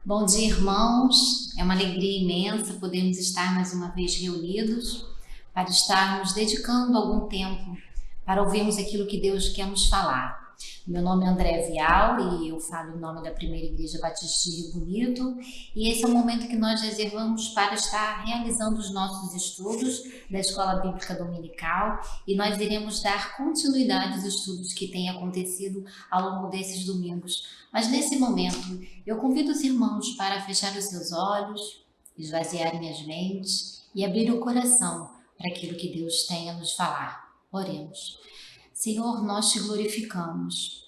Bom dia, irmãos. É uma alegria imensa podermos estar mais uma vez reunidos para estarmos dedicando algum tempo para ouvirmos aquilo que Deus quer nos falar. Meu nome é André Vial e eu falo em nome da Primeira Igreja Batista de Rio Bonito, e esse é o momento que nós reservamos para estar realizando os nossos estudos da Escola Bíblica Dominical, e nós iremos dar continuidade aos estudos que têm acontecido ao longo desses domingos. Mas nesse momento, eu convido os irmãos para fechar os seus olhos, esvaziarem as mentes e abrir o coração para aquilo que Deus tem a nos falar. Oremos. Senhor, nós te glorificamos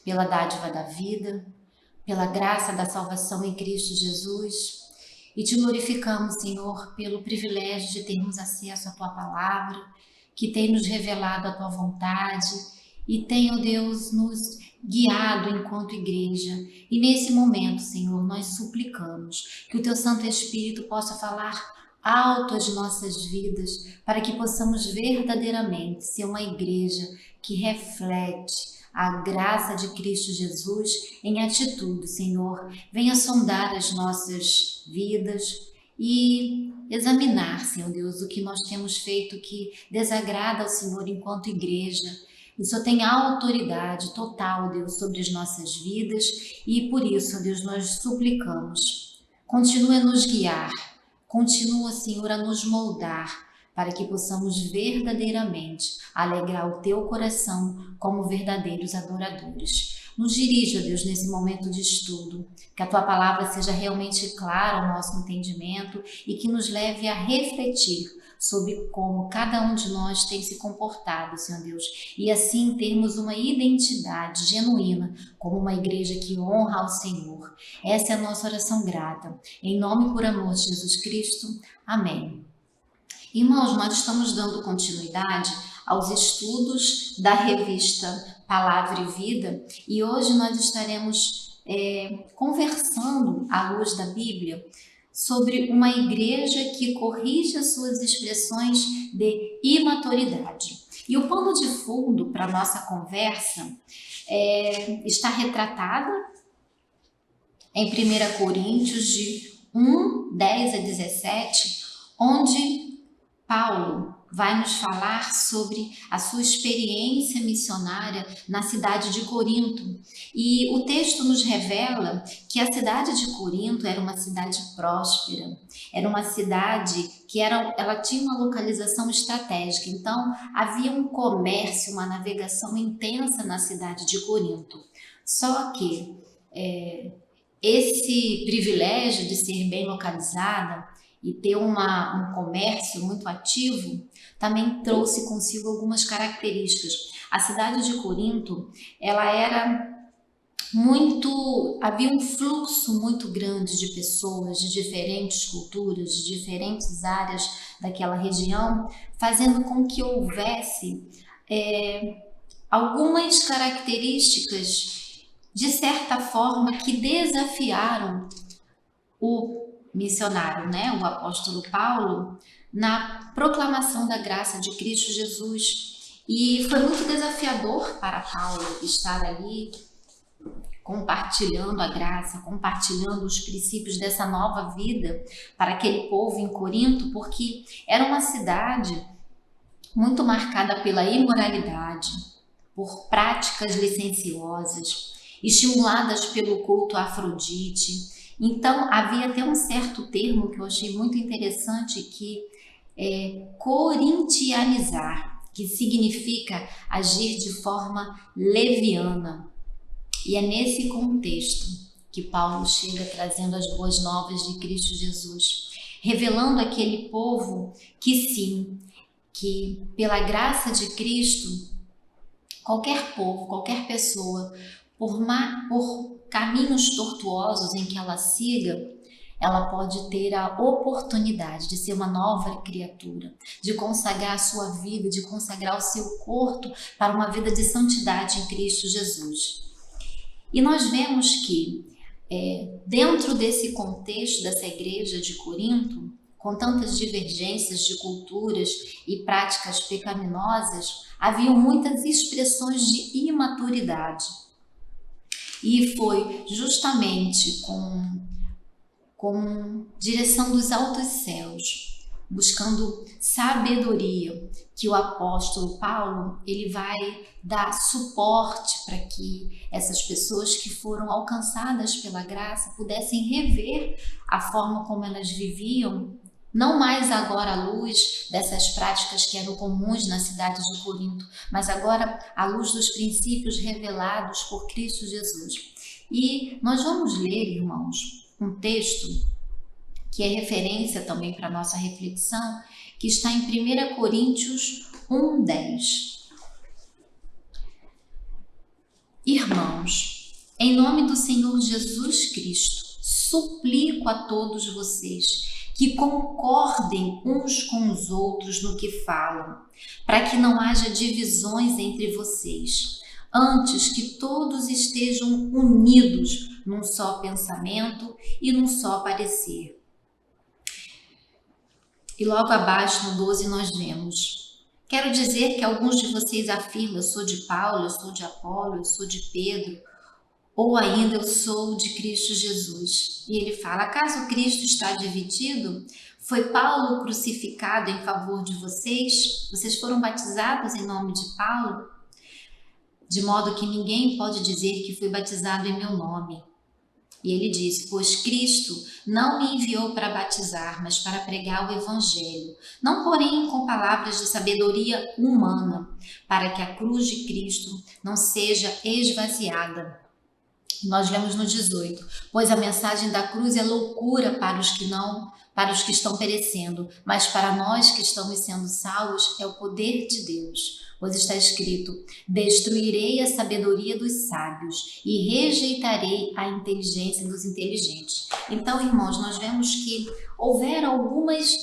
pela dádiva da vida, pela graça da salvação em Cristo Jesus, e te glorificamos, Senhor, pelo privilégio de termos acesso à tua palavra, que tem nos revelado a tua vontade e tem, ó Deus, nos guiado enquanto igreja. E nesse momento, Senhor, nós suplicamos que o teu Santo Espírito possa falar alto às nossas vidas, para que possamos verdadeiramente ser uma igreja que reflete a graça de Cristo Jesus em atitude. Senhor, venha sondar as nossas vidas e examinar, Senhor Deus, o que nós temos feito que desagrada ao Senhor enquanto igreja. O Senhor tem autoridade total, Deus, sobre as nossas vidas, e por isso, Deus, nós suplicamos. Continue a nos guiar, continua, Senhor, a nos moldar, para que possamos verdadeiramente alegrar o teu coração como verdadeiros adoradores. Nos dirija, Deus, nesse momento de estudo, que a tua palavra seja realmente clara ao nosso entendimento e que nos leve a refletir sobre como cada um de nós tem se comportado, Senhor Deus, e assim termos uma identidade genuína como uma igreja que honra ao Senhor. Essa é a nossa oração grata. Em nome e por amor de Jesus Cristo. Amém. Irmãos, nós estamos dando continuidade aos estudos da revista Palavra e Vida, e hoje nós estaremos conversando à luz da Bíblia sobre uma igreja que corrige as suas expressões de imaturidade. E o pano de fundo para a nossa conversa está retratada em 1 Coríntios de 1, 10 a 17, onde Paulo vai nos falar sobre a sua experiência missionária na cidade de Corinto. E o texto nos revela que a cidade de Corinto era uma cidade próspera, era uma cidade que ela tinha uma localização estratégica. Então, havia um comércio, uma navegação intensa na cidade de Corinto. Só que esse privilégio de ser bem localizada e ter um comércio muito ativo, também trouxe consigo algumas características. A cidade de Corinto, havia um fluxo muito grande de pessoas de diferentes culturas, de diferentes áreas daquela região, fazendo com que houvesse algumas características, de certa forma, que desafiaram o missionário, o apóstolo Paulo, na proclamação da graça de Cristo Jesus. E foi muito desafiador para Paulo estar ali compartilhando a graça, compartilhando os princípios dessa nova vida para aquele povo em Corinto, porque era uma cidade muito marcada pela imoralidade, por práticas licenciosas, estimuladas pelo culto a Afrodite. Então, havia até um certo termo que eu achei muito interessante, que é corintianizar, que significa agir de forma leviana. E é nesse contexto que Paulo chega trazendo as boas novas de Cristo Jesus, revelando àquele povo que sim, que pela graça de Cristo, qualquer povo, qualquer pessoa, por caminhos tortuosos em que ela siga, ela pode ter a oportunidade de ser uma nova criatura, de consagrar a sua vida, de consagrar o seu corpo para uma vida de santidade em Cristo Jesus. E nós vemos que, dentro desse contexto dessa igreja de Corinto, com tantas divergências de culturas e práticas pecaminosas, haviam muitas expressões de imaturidade. E foi justamente com com direção dos altos céus, buscando sabedoria, que o apóstolo Paulo ele vai dar suporte para que essas pessoas que foram alcançadas pela graça pudessem rever a forma como elas viviam, não mais agora à luz dessas práticas que eram comuns na cidade de Corinto, mas agora à luz dos princípios revelados por Cristo Jesus. E nós vamos ler, irmãos, um texto que é referência também para a nossa reflexão, que está em 1 Coríntios 1:10. Irmãos, em nome do Senhor Jesus Cristo, suplico a todos vocês que concordem uns com os outros no que falam, para que não haja divisões entre vocês, antes que todos estejam unidos num só pensamento e num só parecer. E logo abaixo, no 12, nós vemos: quero dizer que alguns de vocês afirmam, eu sou de Paulo, eu sou de Apolo, eu sou de Pedro, ou ainda eu sou de Cristo Jesus. E ele fala: acaso Cristo está dividido? Foi Paulo crucificado em favor de vocês? Vocês foram batizados em nome de Paulo? De modo que ninguém pode dizer que foi batizado em meu nome. E ele diz: pois Cristo não me enviou para batizar, mas para pregar o Evangelho, não porém com palavras de sabedoria humana, para que a cruz de Cristo não seja esvaziada. Nós lemos no 18: pois a mensagem da cruz é loucura para os que estão perecendo, mas para nós que estamos sendo salvos é o poder de Deus. Pois está escrito: destruirei a sabedoria dos sábios e rejeitarei a inteligência dos inteligentes. Então, irmãos, nós vemos que houveram algumas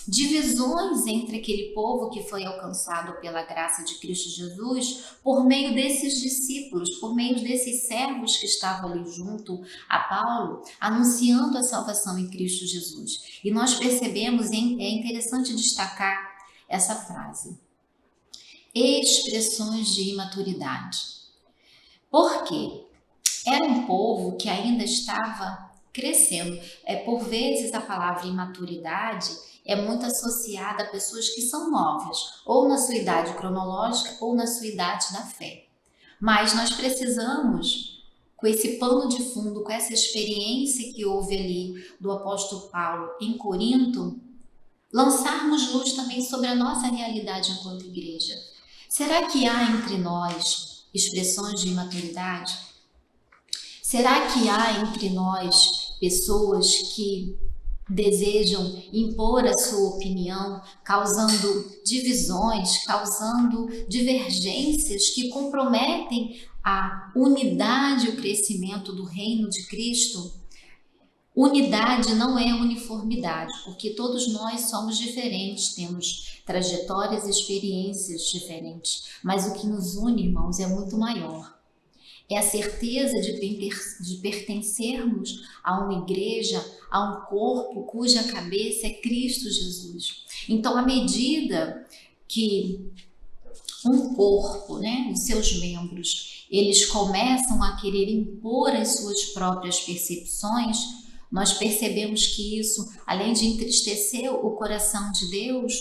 divisões entre aquele povo que foi alcançado pela graça de Cristo Jesus por meio desses discípulos, por meio desses servos que estavam ali junto a Paulo, anunciando a salvação em Cristo Jesus. E nós percebemos, é interessante destacar essa frase: expressões de imaturidade. Por quê? Era um povo que ainda estava crescendo. Por vezes a palavra imaturidade é muito associada a pessoas que são novas, ou na sua idade cronológica, ou na sua idade da fé. Mas nós precisamos, com esse pano de fundo, com essa experiência que houve ali do apóstolo Paulo em Corinto, lançarmos luz também sobre a nossa realidade enquanto igreja. Será que há entre nós expressões de imaturidade? Será que há entre nós pessoas que desejam impor a sua opinião, causando divisões, causando divergências que comprometem a unidade e o crescimento do reino de Cristo? Unidade não é uniformidade, porque todos nós somos diferentes, temos trajetórias e experiências diferentes, mas o que nos une, irmãos, é muito maior. É a certeza de pertencermos a uma igreja, a um corpo cuja cabeça é Cristo Jesus. Então, à medida que um corpo, os seus membros, eles começam a querer impor as suas próprias percepções, nós percebemos que isso, além de entristecer o coração de Deus,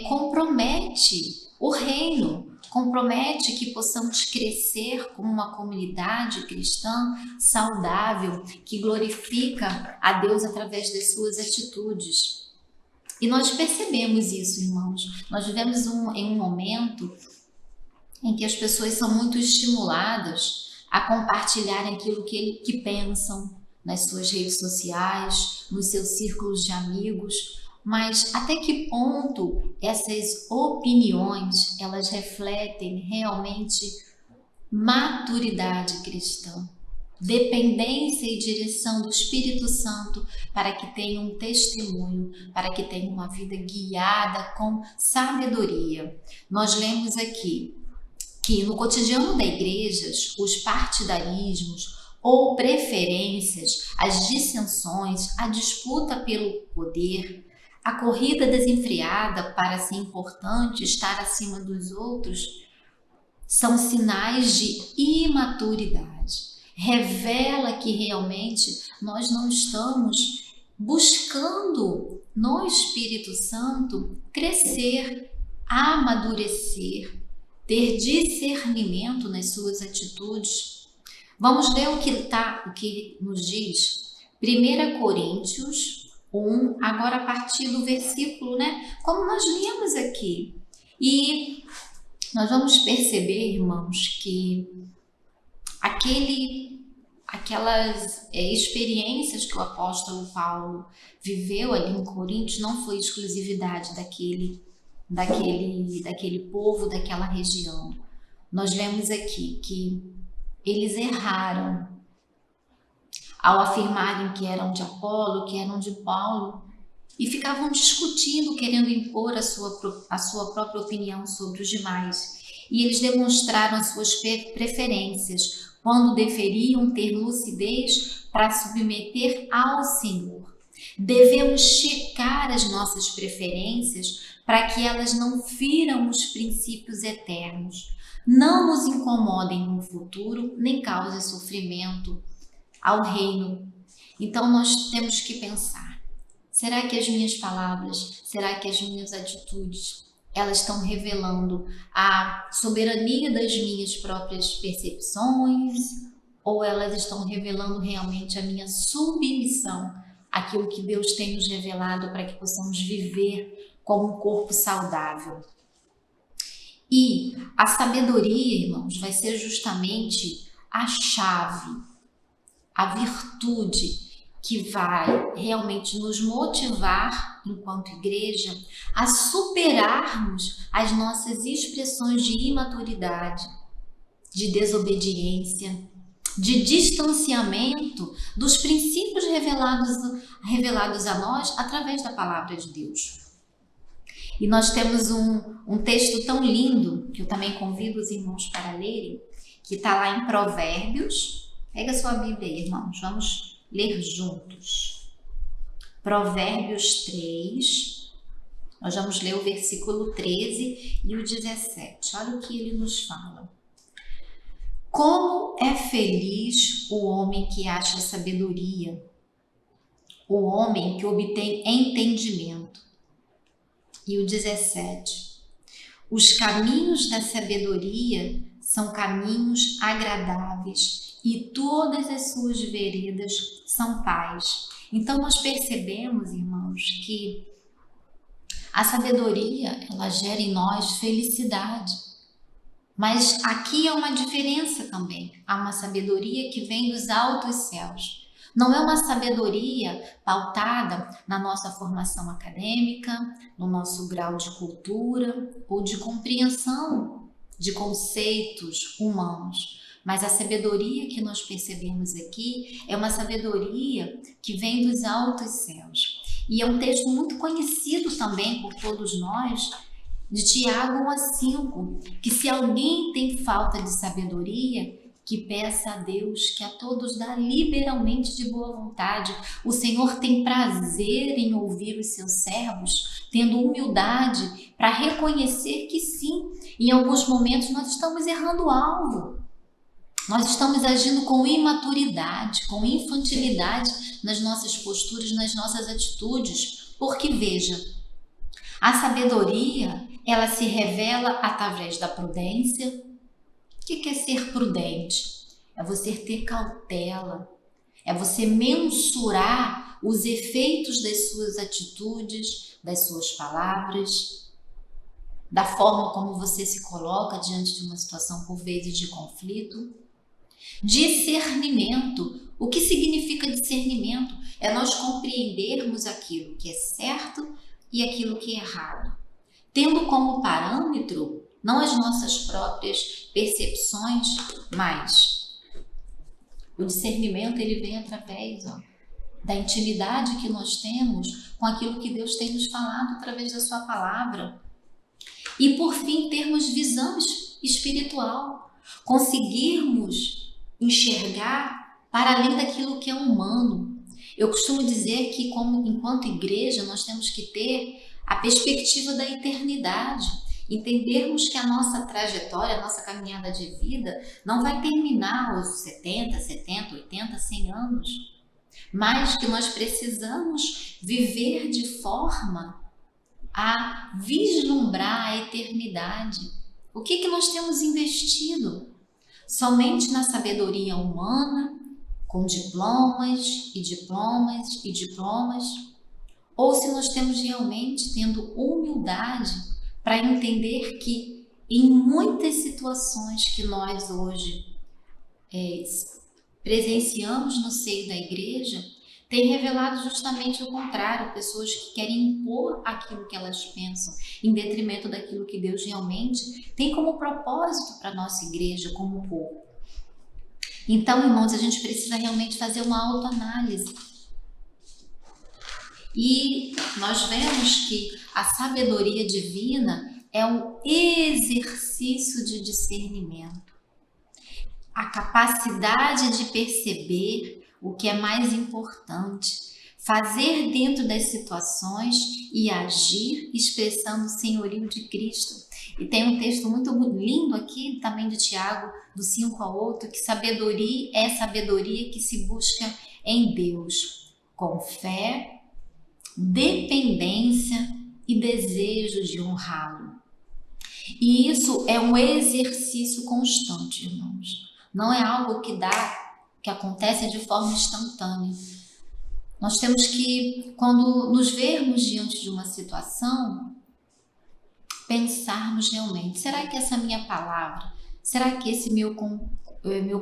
compromete o reino, compromete que possamos crescer como uma comunidade cristã saudável, que glorifica a Deus através das suas atitudes. E nós percebemos isso, irmãos. Nós vivemos em um momento em que as pessoas são muito estimuladas a compartilhar aquilo que pensam nas suas redes sociais, nos seus círculos de amigos. Mas até que ponto essas opiniões, elas refletem realmente maturidade cristã, dependência e direção do Espírito Santo para que tenha um testemunho, para que tenha uma vida guiada com sabedoria. Nós lemos aqui que no cotidiano da igreja, os partidarismos ou preferências, as dissensões, a disputa pelo poder, a corrida desenfreada para ser importante, estar acima dos outros, são sinais de imaturidade. revela que realmente nós não estamos buscando no Espírito Santo crescer, amadurecer, ter discernimento nas suas atitudes. Vamos ler o que nos diz 1 Coríntios 1, agora a partir do versículo, como nós lemos aqui. E nós vamos perceber, irmãos, que aquelas experiências que o apóstolo Paulo viveu ali em Coríntios não foi exclusividade daquele povo, daquela região. Nós vemos aqui que eles erraram ao afirmarem que eram de Apolo, que eram de Paulo, e ficavam discutindo, querendo impor a sua própria opinião sobre os demais. E eles demonstraram as suas preferências, quando deveriam ter lucidez para submeter ao Senhor. Devemos checar as nossas preferências para que elas não firam os princípios eternos, não nos incomodem no futuro, nem causem sofrimento ao reino. Então nós temos que pensar, será que as minhas palavras, será que as minhas atitudes, elas estão revelando a soberania das minhas próprias percepções, ou elas estão revelando realmente a minha submissão àquilo que Deus tem nos revelado para que possamos viver como um corpo saudável? E a sabedoria, irmãos, vai ser justamente a chave, a virtude que vai realmente nos motivar, enquanto igreja, a superarmos as nossas expressões de imaturidade, de desobediência, de distanciamento dos princípios revelados a nós através da palavra de Deus. E nós temos um texto tão lindo, que eu também convido os irmãos para lerem, que está lá em Provérbios. Pega sua Bíblia aí, irmãos, vamos ler juntos. Provérbios 3, nós vamos ler o versículo 13 e o 17. Olha o que ele nos fala. Como é feliz o homem que acha sabedoria, o homem que obtém entendimento. E o 17. Os caminhos da sabedoria são caminhos agradáveis e todas as suas veredas são paz. Então nós percebemos, irmãos, que a sabedoria, ela gera em nós felicidade. Mas aqui há uma diferença também. Há uma sabedoria que vem dos altos céus. Não é uma sabedoria pautada na nossa formação acadêmica, no nosso grau de cultura ou de compreensão de conceitos humanos. Mas a sabedoria que nós percebemos aqui é uma sabedoria que vem dos altos céus. E é um texto muito conhecido também por todos nós, de Tiago 1:5, que se alguém tem falta de sabedoria, que peça a Deus, que a todos dá liberalmente de boa vontade. O Senhor tem prazer em ouvir os seus servos, tendo humildade para reconhecer que sim, em alguns momentos nós estamos errando o alvo. Nós estamos agindo com imaturidade, com infantilidade nas nossas posturas, nas nossas atitudes. Porque, veja, a sabedoria, ela se revela através da prudência. O que é ser prudente? É você ter cautela, é você mensurar os efeitos das suas atitudes, das suas palavras, da forma como você se coloca diante de uma situação, por vezes, de conflito. Discernimento. O que significa discernimento? É nós compreendermos aquilo que é certo e aquilo que é errado, tendo como parâmetro não as nossas próprias percepções, mas o discernimento, ele vem através da intimidade que nós temos com aquilo que Deus tem nos falado através da sua palavra. E por fim, termos visão espiritual, conseguirmos enxergar para além daquilo que é humano. Eu costumo dizer que, enquanto igreja, nós temos que ter a perspectiva da eternidade. Entendermos que a nossa trajetória, a nossa caminhada de vida não vai terminar aos 70, 70, 80, 100 anos, mas que nós precisamos viver de forma a vislumbrar a eternidade. O que nós temos investido? Somente na sabedoria humana, com diplomas e diplomas e diplomas? Ou se nós temos realmente tendo humildade para entender que em muitas situações que nós hoje presenciamos no seio da igreja, tem revelado justamente o contrário, pessoas que querem impor aquilo que elas pensam, em detrimento daquilo que Deus realmente tem como propósito para a nossa igreja, como povo. Então, irmãos, a gente precisa realmente fazer uma autoanálise. E nós vemos que a sabedoria divina é um exercício de discernimento. A capacidade de perceber o que é mais importante, fazer dentro das situações e agir expressando o senhorio de Cristo. E tem um texto muito lindo aqui, também de Tiago, do 5 ao 8, que sabedoria é sabedoria que se busca em Deus, com fé, dependência e desejo de honrá-lo. E isso é um exercício constante, irmãos. Não é algo que acontece de forma instantânea. Nós temos que, quando nos vermos diante de uma situação, pensarmos realmente, será que essa minha palavra, será que esse meu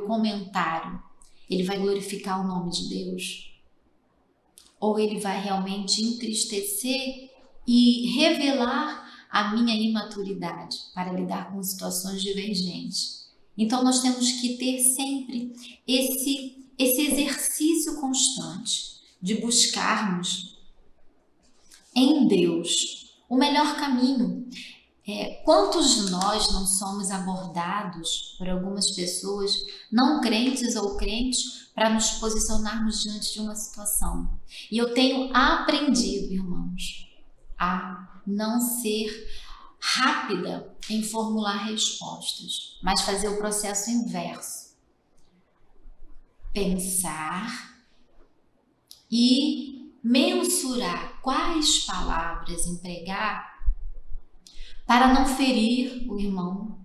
comentário, ele vai glorificar o nome de Deus? Ou ele vai realmente entristecer e revelar a minha imaturidade para lidar com situações divergentes? Então, nós temos que ter sempre esse exercício constante de buscarmos em Deus o melhor caminho. Quantos de nós não somos abordados por algumas pessoas, não crentes ou crentes, para nos posicionarmos diante de uma situação? E eu tenho aprendido, irmãos, a não ser rápida em formular respostas, mas fazer o processo inverso. Pensar e mensurar quais palavras empregar para não ferir o irmão,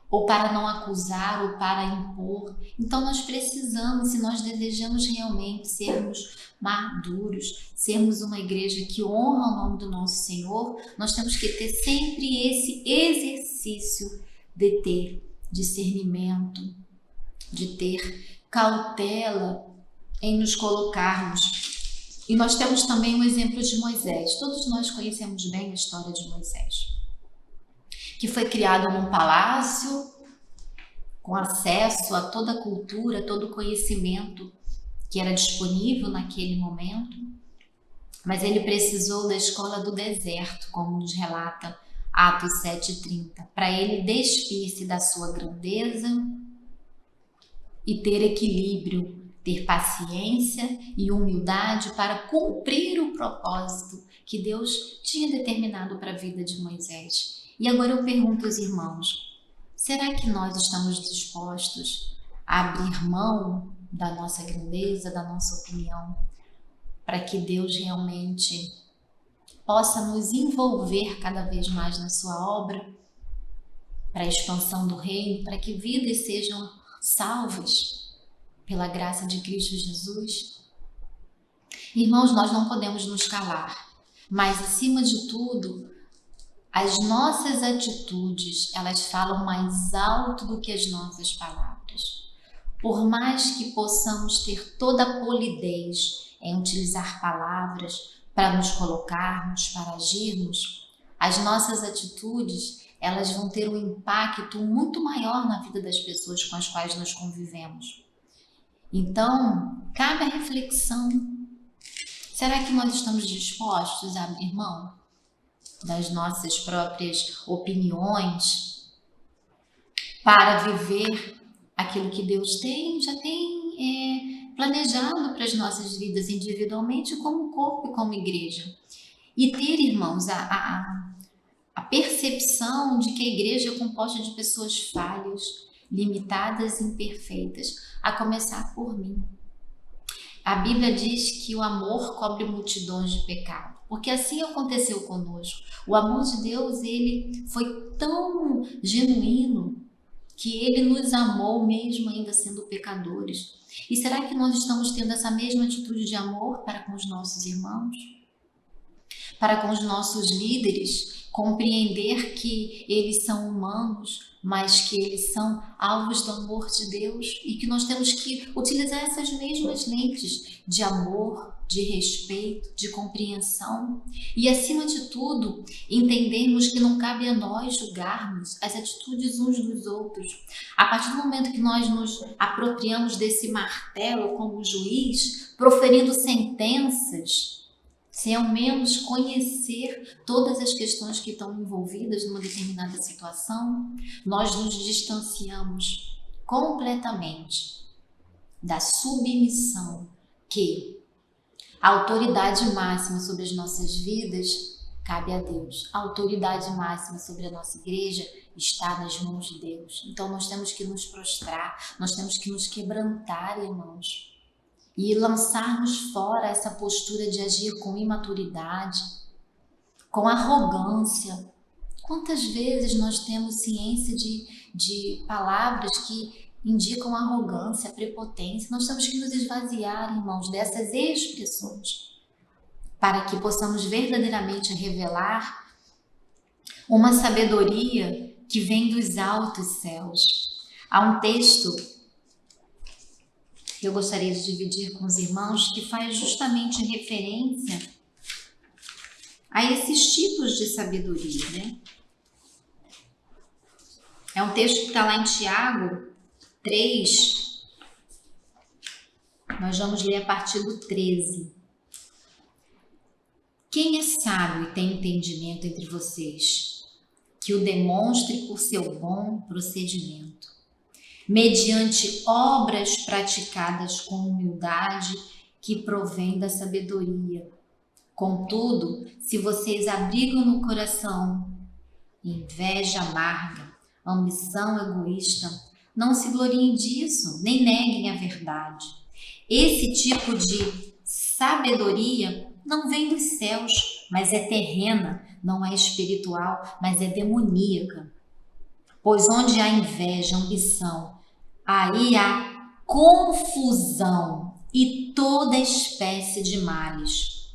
ou para não acusar, ou para impor. Então nós precisamos, se nós desejamos realmente sermos maduros, sermos uma igreja que honra o nome do nosso Senhor, nós temos que ter sempre esse exercício de ter discernimento, de ter cautela em nos colocarmos. E nós temos também o exemplo de Moisés. Todos nós conhecemos bem a história de Moisés, que foi criado num palácio, com acesso a toda a cultura, todo o conhecimento que era disponível naquele momento, mas ele precisou da escola do deserto, como nos relata Atos 7:30, para ele despir-se da sua grandeza e ter equilíbrio, ter paciência e humildade para cumprir o propósito que Deus tinha determinado para a vida de Moisés. E agora eu pergunto aos irmãos, será que nós estamos dispostos a abrir mão da nossa grandeza, da nossa opinião, para que Deus realmente possa nos envolver cada vez mais na sua obra, para a expansão do reino, para que vidas sejam salvas pela graça de Cristo Jesus? Irmãos, nós não podemos nos calar, mas acima de tudo, as nossas atitudes, elas falam mais alto do que as nossas palavras. Por mais que possamos ter toda a polidez em utilizar palavras para nos colocarmos, para agirmos, as nossas atitudes, elas vão ter um impacto muito maior na vida das pessoas com as quais nós convivemos. Então, cabe a reflexão. Será que nós estamos dispostos a abrir mão das nossas próprias opiniões para viver aquilo que Deus já tem planejado para as nossas vidas individualmente, como corpo e como igreja? E ter, irmãos, a percepção de que a igreja é composta de pessoas falhas, limitadas e imperfeitas, a começar por mim. A Bíblia diz que o amor cobre multidões de pecado, porque assim aconteceu conosco. O amor de Deus, ele foi tão genuíno que ele nos amou mesmo ainda sendo pecadores. E será que nós estamos tendo essa mesma atitude de amor para com os nossos irmãos? Para com os nossos líderes? Compreender que eles são humanos, mas que eles são alvos do amor de Deus e que nós temos que utilizar essas mesmas lentes de amor, de respeito, de compreensão e, acima de tudo, entendermos que não cabe a nós julgarmos as atitudes uns dos outros. A partir do momento que nós nos apropriamos desse martelo como juiz, proferindo sentenças, sem ao menos conhecer todas as questões que estão envolvidas numa determinada situação, nós nos distanciamos completamente da submissão que a autoridade máxima sobre as nossas vidas cabe a Deus. A autoridade máxima sobre a nossa igreja está nas mãos de Deus. Então nós temos que nos prostrar, nós temos que nos quebrantar, irmãos, e lançarmos fora essa postura de agir com imaturidade, com arrogância. Quantas vezes nós temos ciência de palavras que indicam arrogância, prepotência? Nós temos que nos esvaziar, irmãos, dessas expressões, para que possamos verdadeiramente revelar uma sabedoria que vem dos altos céus. Há um texto que eu gostaria de dividir com os irmãos, que faz justamente referência a esses tipos de sabedoria, né? É um texto que está lá em Tiago 3, nós vamos ler a partir do 13. Quem é sábio e tem entendimento entre vocês, que o demonstre por seu bom procedimento, mediante obras praticadas com humildade que provém da sabedoria. Contudo, se vocês abrigam no coração inveja amarga, ambição egoísta, não se gloriem disso, nem neguem a verdade. Esse tipo de sabedoria não vem dos céus, mas é terrena, não é espiritual, mas é demoníaca. Pois onde há inveja, ambição, aí há confusão e toda espécie de males.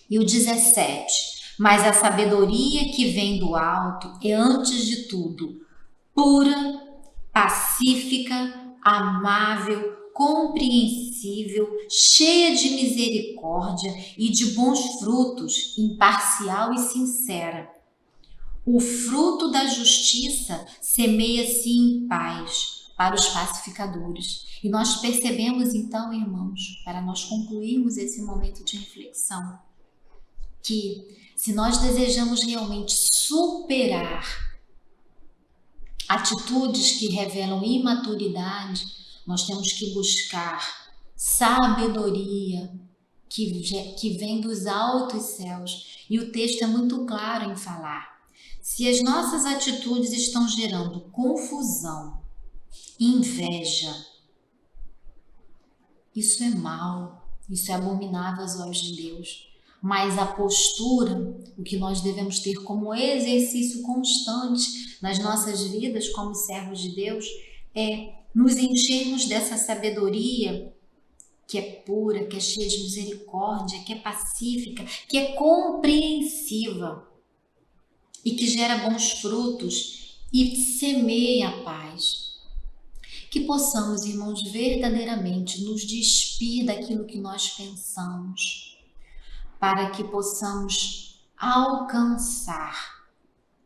E o 17, mas a sabedoria que vem do alto é, antes de tudo, pura, pacífica, amável, compreensível, cheia de misericórdia e de bons frutos, imparcial e sincera. O fruto da justiça semeia-se em paz para os pacificadores. E nós percebemos então, irmãos, para nós concluirmos esse momento de reflexão, que se nós desejamos realmente superar atitudes que revelam imaturidade, nós temos que buscar sabedoria que vem dos altos céus. E o texto é muito claro em falar. Se as nossas atitudes estão gerando confusão, inveja, isso é mal, isso é abominável aos olhos de Deus. Mas a postura, o que nós devemos ter como exercício constante nas nossas vidas como servos de Deus, é nos enchermos dessa sabedoria que é pura, que é cheia de misericórdia, que é pacífica, que é compreensiva e que gera bons frutos e semeia a paz. Que possamos, irmãos, verdadeiramente nos despir daquilo que nós pensamos, para que possamos alcançar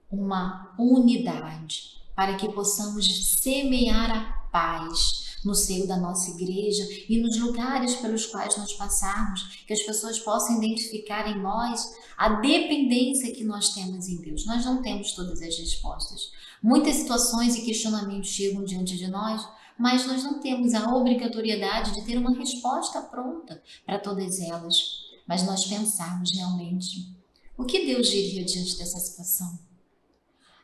uma unidade, para que possamos semear a paz no seio da nossa igreja e nos lugares pelos quais nós passarmos, que as pessoas possam identificar em nós a dependência que nós temos em Deus. Nós não temos todas as respostas. Muitas situações e questionamentos chegam diante de nós, mas nós não temos a obrigatoriedade de ter uma resposta pronta para todas elas. Mas nós pensarmos realmente o que Deus diria diante dessa situação.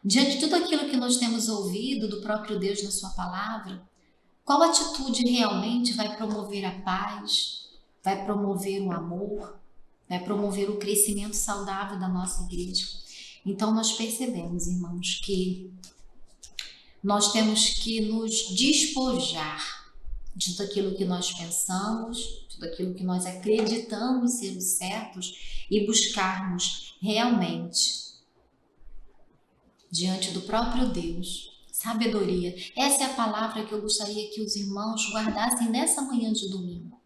Diante de tudo aquilo que nós temos ouvido do próprio Deus na sua palavra, qual atitude realmente vai promover a paz, vai promover o amor, vai promover o crescimento saudável da nossa igreja? Então nós percebemos, irmãos, que nós temos que nos despojar de tudo aquilo que nós pensamos, tudo aquilo que nós acreditamos ser os certos e buscarmos realmente, diante do próprio Deus, sabedoria. Essa é a palavra que eu gostaria que os irmãos guardassem nessa manhã de domingo,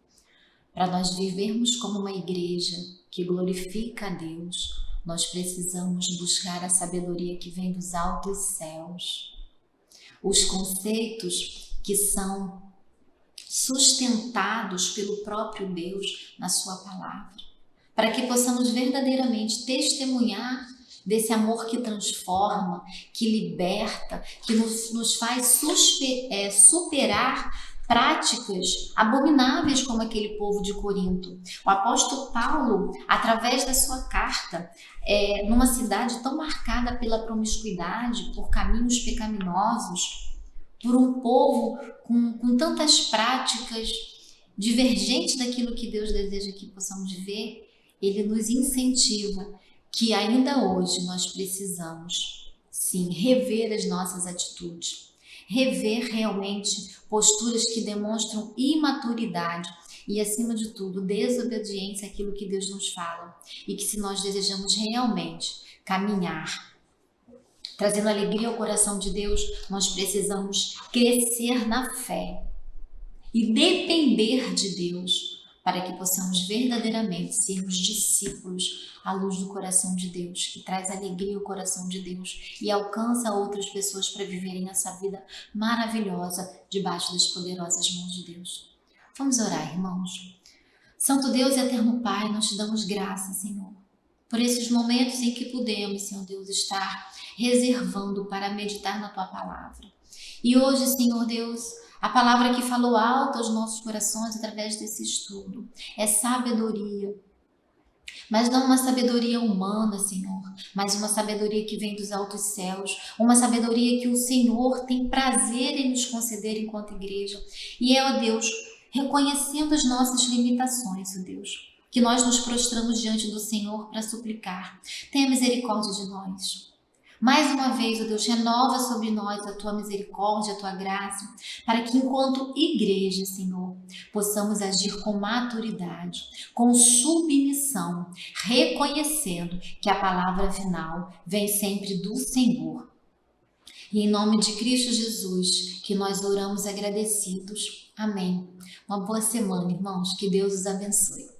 para nós vivermos como uma igreja que glorifica a Deus. Nós precisamos buscar a sabedoria que vem dos altos céus, os conceitos que são sustentados pelo próprio Deus na sua palavra, para que possamos verdadeiramente testemunhar desse amor que transforma, que liberta, que nos faz superar práticas abomináveis como aquele povo de Corinto. O apóstolo Paulo, através da sua carta, numa cidade tão marcada pela promiscuidade, por caminhos pecaminosos, por um povo com tantas práticas divergentes daquilo que Deus deseja que possamos viver, ele nos incentiva que ainda hoje nós precisamos, sim, rever as nossas atitudes, rever realmente posturas que demonstram imaturidade e, acima de tudo, desobediência àquilo que Deus nos fala, e que, se nós desejamos realmente caminhar trazendo alegria ao coração de Deus, nós precisamos crescer na fé e depender de Deus, para que possamos verdadeiramente sermos discípulos à luz do coração de Deus, que traz alegria ao coração de Deus e alcança outras pessoas para viverem essa vida maravilhosa debaixo das poderosas mãos de Deus. Vamos orar, irmãos. Santo Deus e eterno Pai, nós te damos graça, Senhor, por esses momentos em que podemos, Senhor Deus, estar reservando para meditar na Tua palavra. E hoje, Senhor Deus, a palavra que falou alto aos nossos corações através desse estudo é sabedoria. Mas não uma sabedoria humana, Senhor, mas uma sabedoria que vem dos altos céus, uma sabedoria que o Senhor tem prazer em nos conceder enquanto igreja. E ó Deus, reconhecendo as nossas limitações, ó Deus, que nós nos prostramos diante do Senhor para suplicar. Tenha misericórdia de nós. Mais uma vez, ó Deus, renova sobre nós a Tua misericórdia, a Tua graça, para que enquanto igreja, Senhor, possamos agir com maturidade, com submissão, reconhecendo que a palavra final vem sempre do Senhor. E em nome de Cristo Jesus, que nós oramos agradecidos. Amém. Uma boa semana, irmãos. Que Deus os abençoe.